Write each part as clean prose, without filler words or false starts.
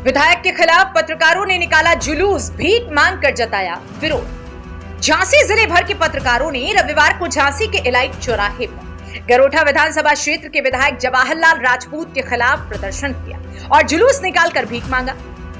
विधायक के खिलाफ पत्रकारों ने निकाला जुलूस, भीख मांगकर जताया विरोध। झांसी जिले भर के पत्रकारों ने रविवार को झांसी के इलाइट चौराहे पर गरोठा विधानसभा क्षेत्र के विधायक जवाहरलाल राजपूत के खिलाफ प्रदर्शन किया और जुलूस निकालकर भीख मांगा।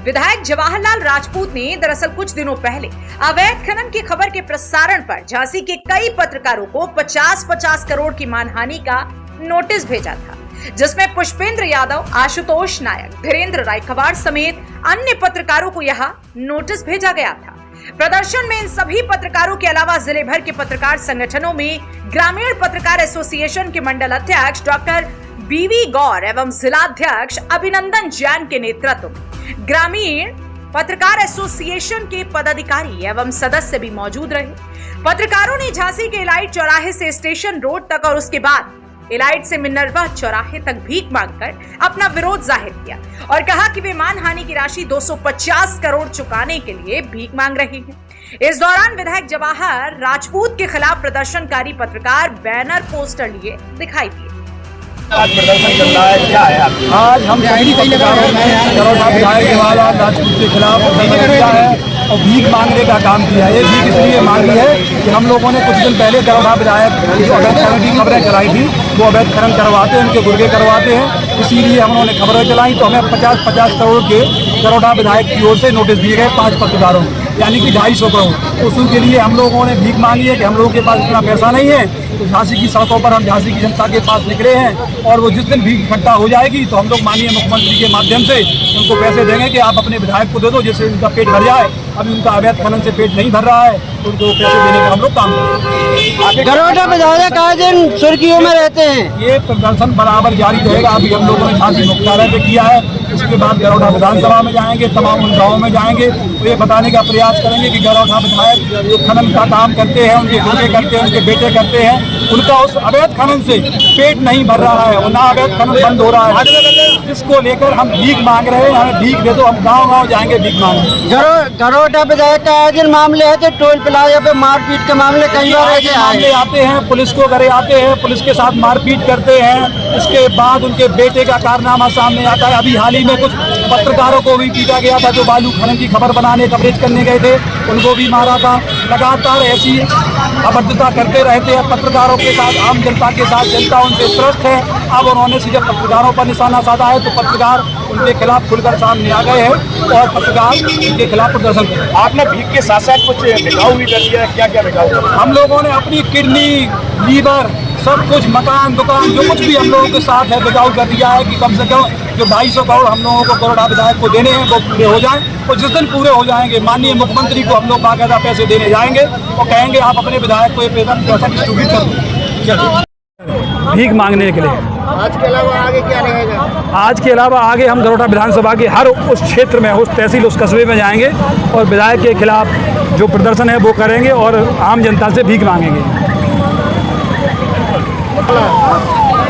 विधायक जवाहरलाल राजपूत ने दरअसल कुछ दिनों पहले अवैध खनन की खबर के प्रसारण पर झांसी के कई पत्रकारों को 50-50 करोड़ की मानहानि का नोटिस भेजा था, जिसमें पुष्पेंद्र यादव, आशुतोष नायक, धीरेन्द्र रायकवाड़ समेत अन्य पत्रकारों को यहां नोटिस भेजा गया था। प्रदर्शन में इन सभी पत्रकारों के अलावा जिले भर के पत्रकार संगठनों में ग्रामीण पत्रकार एसोसिएशन के मंडल अध्यक्ष डॉक्टर बीवी गौर एवं जिलाध्यक्ष अभिनंदन जैन के नेतृत्व में ग्रामीण पत्रकार एसोसिएशन के पदाधिकारी एवं सदस्य भी मौजूद रहे। पत्रकारों ने झांसी के इलाइट चौराहे से स्टेशन रोड तक और उसके बाद इलाइट से मिनरवा चौराहे तक भीख मांगकर अपना विरोध जाहिर किया और कहा कि वे मानहानि की राशि 250 करोड़ चुकाने के लिए भीख मांग रहे हैं। इस दौरान विधायक जवाहर राजपूत के खिलाफ प्रदर्शनकारी पत्रकार बैनर पोस्टर लिए दिखाई दिए। आज प्रदर्शन चल रहा है, क्या है आपकी? आज हम सभी पत्रकारों ने गरोठा विधायक जवाहरलाल राजपूत के खिलाफ प्रदर्शन किया है और भीख मांगने का काम किया है। ये भीख इसलिए मांगी है कि हम लोगों ने कुछ दिन पहले गरोठा विधायक जो अवैध खनन की खबरें चलाई थी, वो अवैध खनन करवाते हैं, उनके गुर्गे करवाते हैं, इसीलिए हम उन्होंने खबरें चलाई तो हमें 50-50 करोड़ के गरोठा विधायक की ओर से नोटिस दिए गए 5 पत्रकारों, यानी कि 250 करोड़। उसके लिए हम लोगों ने भीख मांगी है कि हम लोगों के पास इतना पैसा नहीं है, तो झांसी की सड़कों पर हम झांसी की जनता के पास निकले हैं और वो जिस दिन भीख इकट्ठा हो जाएगी तो हम लोग माननीय मुख्यमंत्री के माध्यम से उनको पैसे देंगे कि आप अपने विधायक को दे दो, जिससे उनका पेट भर जाए। अभी उनका अवैध खनन से पेट नहीं भर रहा है तो उनको पैसे देने का हम लोग काम करेंगे। गरोठा विधायक आज इन सुर्खियों में रहते हैं। ये प्रदर्शन बराबर जारी रहेगा। अभी हम लोगों ने झांसी मुख्यालय पे किया है, उसके बाद गरोठा विधानसभा में जाएंगे, तमाम उन गाँव में जाएंगे तो ये बताने का प्रयास करेंगे कि गरोठा विधायक जो खनन का काम करते हैं, उनके गुर्गे करते हैं, उनके बेटे करते हैं, उनका उस अवैध खनन से पेट नहीं भर रहा है और ना अवैध खनन बंद हो रहा है। इसको लेकर हम भीख मांग रहे हैं, हमें भीख दे दो। हम गाँव-गाँव जाएंगे भीख मांगने। गरोठा विधायक का आज मामले है तो टोल प्लाजा पे मारपीट के मामले कई बार मामले आते हैं, पुलिस को घरे आते हैं, पुलिस के साथ मारपीट करते हैं, उसके बाद उनके बेटे का कारनामा सामने आता है। अभी हाल ही में कुछ पत्रकारों को भी पीटा गया था जो बालू खनन की खबर बनाने कवरेज करने गए थे, उनको भी मारा था। लगातार ऐसी अभद्रता करते रहते हैं पत्रकारों के साथ, आम जनता के साथ। जनता उनसे त्रस्त है। अब उन्होंने सीधे पत्रकारों पर निशाना साधा है तो पत्रकार उनके खिलाफ खुलकर सामने आ गए हैं और पत्रकार उनके खिलाफ प्रदर्शन किया। आपने भीख के साथ साथ कुछ बिकाऊ भी कर दिया, क्या क्या बिकाऊ? हम लोगों ने अपनी किडनी, लीवर, सब कुछ, मकान, दुकान, जो कुछ भी हम लोगों के साथ है बिकाऊ कर दिया है कि कम से कम जो 250 करोड़ हम लोगों को गरोठा विधायक को देने हैं वो पूरे हो जाएं। और जिस दिन पूरे हो जाएंगे माननीय मुख्यमंत्री को हम लोग बाकायदा पैसे देने जाएंगे और कहेंगे आप अपने विधायक को ये पैसा डिस्ट्रीब्यूट कर दो भीख मांगने के लिए। आज के अलावा आगे क्या रहेगा? आज के अलावा आगे हम गरोठा विधानसभा के हर उस क्षेत्र में, उस तहसील, उस कस्बे में जाएंगे और विधायक के खिलाफ जो प्रदर्शन है वो करेंगे और आम जनता से भीख मांगेंगे।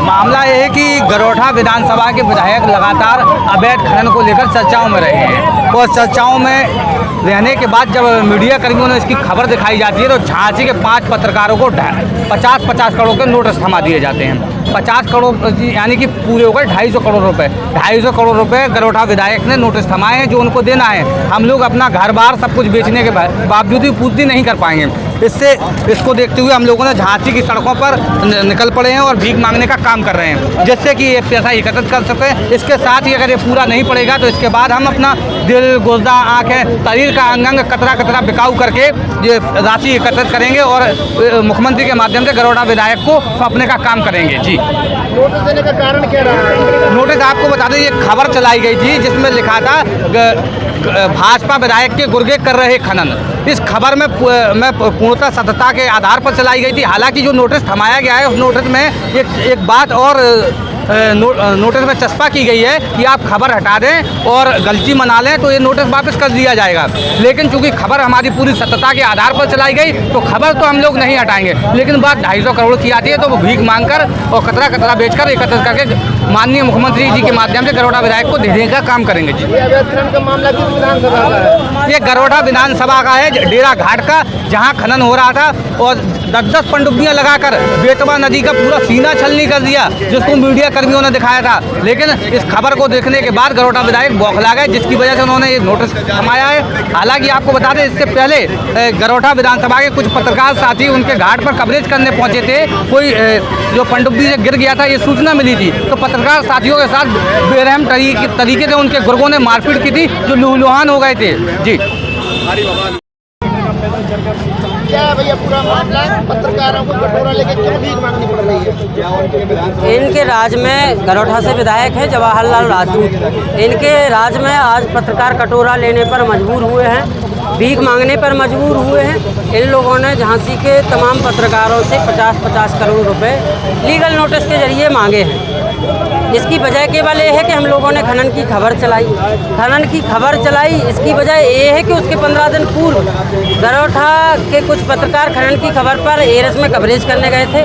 मामला यह है कि गरोठा विधानसभा के विधायक लगातार अवैध खनन को लेकर चर्चाओं में रहे हैं और चर्चाओं में रहने के बाद जब मीडिया कर्मियों ने इसकी खबर दिखाई जाती है तो झांसी के 5 पत्रकारों को 50-50 करोड़ के नोटिस थमा दिए जाते हैं। 50 करोड़ यानी कि पूरे हो गए 250 करोड़ रुपए। 250 करोड़ रुपए गरोठा विधायक ने नोटिस थमाए हैं जो उनको देना है। हम लोग अपना घर बार सब कुछ बेचने के बावजूद भी पूर्ति नहीं कर पाएंगे। इसको देखते हुए हम लोगों ने झांसी की सड़कों पर निकल पड़े हैं और भीख मांगने का काम कर रहे हैं, जिससे कि ये पैसा एकत्रित कर सकें। इसके साथ ही अगर ये पूरा नहीं पड़ेगा तो इसके बाद हम अपना दिल, गुर्दा, आँखें, शरीर का अंग कतरा बिकाऊ करके ये राशि एकत्रित करेंगे और मुख्यमंत्री के माध्यम से गरोठा विधायक को सौंपने का काम करेंगे। जी, नोटिस देने का कारण क्या रहा? नोटिस आपको बता दें, ये खबर चलाई गई थी जिसमें लिखा था भाजपा विधायक के गुर्गे कर रहे खनन। इस खबर में पूर्णतः सत्यता के आधार पर चलाई गई थी। हालांकि जो नोटिस थमाया गया है उस नोटिस में एक बात और नोटिस में चस्पा की गई है कि आप खबर हटा दें और गलती मना लें तो ये नोटिस वापस कर दिया जाएगा। लेकिन चूंकि खबर हमारी पूरी सत्यता के आधार पर चलाई गई तो खबर तो हम लोग नहीं हटाएंगे, लेकिन बात 250 करोड़ की आती है तो वो भीख मांगकर और कतरा बेचकर एकत्रित करके माननीय मुख्यमंत्री जी के माध्यम से गरोठा विधायक को देने का काम करेंगे। जी, का मामला किस विधानसभा का है? ये गरोठा विधानसभा का है, डेरा घाट का, जहाँ खनन हो रहा था और 10-10 पनडुब्बियाँ लगाकर बेतवा नदी का पूरा सीना छलनी कर दिया, जिसको मीडिया कर्मियों ने दिखाया था, लेकिन इस खबर को देखने के बाद गरोठा विधायक बौखला गए, जिसकी वजह से उन्होंने ये नोटिस थमाया है। हालांकि आपको बता दें, इससे पहले गरोठा विधानसभा के कुछ पत्रकार साथी उनके घाट पर कवरेज करने पहुंचे थे। कोई जो पनडुब्बी से गिर गया था, ये सूचना मिली थी, तो पत्रकार साथियों के साथ बेरहम तरीके से उनके गुर्गों ने मारपीट की थी, जो लूहलुहान हो गए थे। जी, क्या है भैया पूरा मामला? पत्रकारों को कटोरा लेके क्यों भीख मांगनी पड़ रही है? इनके राज में गरोठा से विधायक है जवाहरलाल राजपूत। इनके राज में आज पत्रकार कटोरा लेने पर मजबूर हुए हैं, भीख मांगने पर मजबूर हुए हैं। इन लोगों ने झांसी के तमाम पत्रकारों से 50-50 करोड़ रुपए लीगल नोटिस के जरिए मांगे हैं। इसकी वजह केवल ये है कि हम लोगों ने खनन की खबर चलाई। इसकी वजह ये है कि उसके 15 दिन पूर्व गरोठा के कुछ पत्रकार खनन की खबर पर एरस में कवरेज करने गए थे।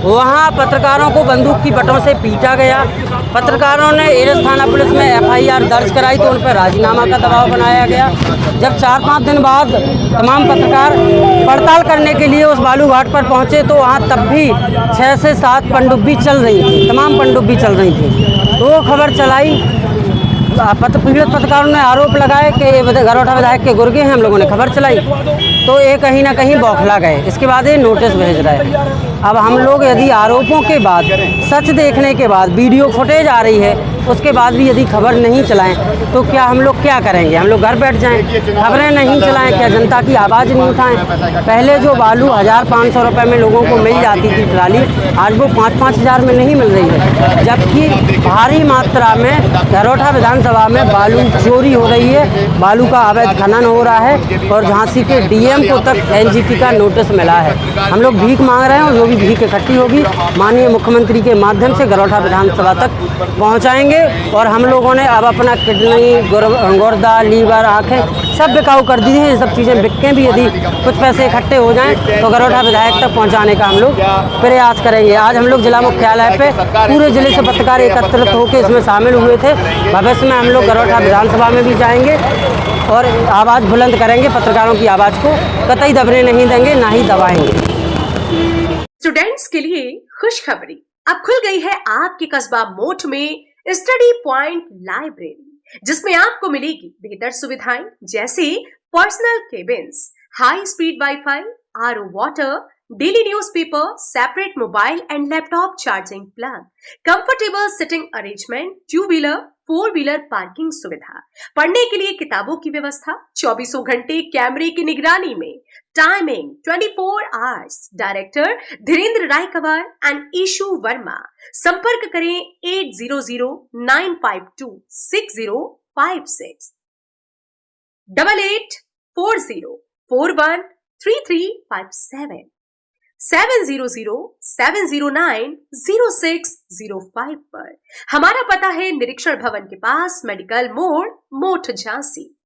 वहाँ पत्रकारों को बंदूक की बटों से पीटा गया। पत्रकारों ने एरस थाना पुलिस में FIR दर्ज कराई तो उन पर राजीनामा का दबाव बनाया गया। जब 4-5 दिन बाद तमाम पत्रकार पड़ताल करने के लिए उस बालू घाट पर पहुँचे तो वहाँ तब भी 6 से 7 पनडुब्बी चल रही थी, तमाम पनडुब्बी चल रही थी। तो वो खबर चलाई, पीड़ित पत्रकारों ने आरोप लगाए कि गरोठा विधायक के गुर्गे हैं। हम लोगों ने खबर चलाई तो ये कहीं ना कहीं बौखला गए। इसके बाद ये नोटिस भेज रहे हैं। अब हम लोग यदि आरोपों के बाद, सच देखने के बाद, वीडियो फुटेज आ रही है, उसके बाद भी यदि खबर नहीं चलाएं तो क्या हम लोग क्या करेंगे? हम लोग घर बैठ जाएं, खबरें नहीं चलाएं, क्या जनता की आवाज़ नहीं उठाएं? पहले जो बालू 1,500 रुपये में लोगों को मिल जाती थी ट्राली, आज वो 5-5 हज़ार में नहीं मिल रही है। जबकि भारी मात्रा में गरोठा विधानसभा में बालू चोरी हो रही है, बालू का अवैध खनन हो रहा है और झांसी के DM को तक NGT का नोटिस मिला है। हम लोग भीख मांग रहे हैं और जो भी भीख इकट्ठी होगी माननीय मुख्यमंत्री के माध्यम से गरोठा विधानसभा तक पहुंचाएंगे। और हम लोगों ने अब अपना किडनी, गुर्दा, लीवर, आँखें सब बिकाऊ कर दी हैं। ये सब चीज़ें बिक के भी यदि कुछ पैसे इकट्ठे हो जाएं तो गरोठा विधायक तक पहुंचाने का हम लोग प्रयास करेंगे। आज हम लोग जिला मुख्यालय पे पूरे जिले से पत्रकार एकत्रित होकर इसमें शामिल हुए थे। भविष्य में हम लोग गरोठा विधानसभा में भी जाएंगे और आवाज़ बुलंद करेंगे। पत्रकारों की आवाज़ को कतई दबने नहीं देंगे, ना ही दबाएंगे। स्टूडेंट्स के लिए खुशखबरी, अब खुल गई है आपके कस्बा मोठ में स्टडी पॉइंट लाइब्रेरी, जिसमें आपको मिलेगी बेहतर सुविधाएं जैसे personal cabins, high speed wifi, RO water, daily newspaper, separate mobile and laptop charging plug, comfortable sitting arrangement, two wheeler four wheeler parking सुविधा, पढ़ने के लिए किताबों की व्यवस्था, 24 घंटे कैमरे की निगरानी में, timing 24 hours. Director Dhirendra Rai Kanwar and Ishu Verma. संपर्क करें 8009526056 8840413357 700-709-0605 पर। हमारा पता है निरीक्षण भवन के पास, मेडिकल मोड़, मोठ, झांसी।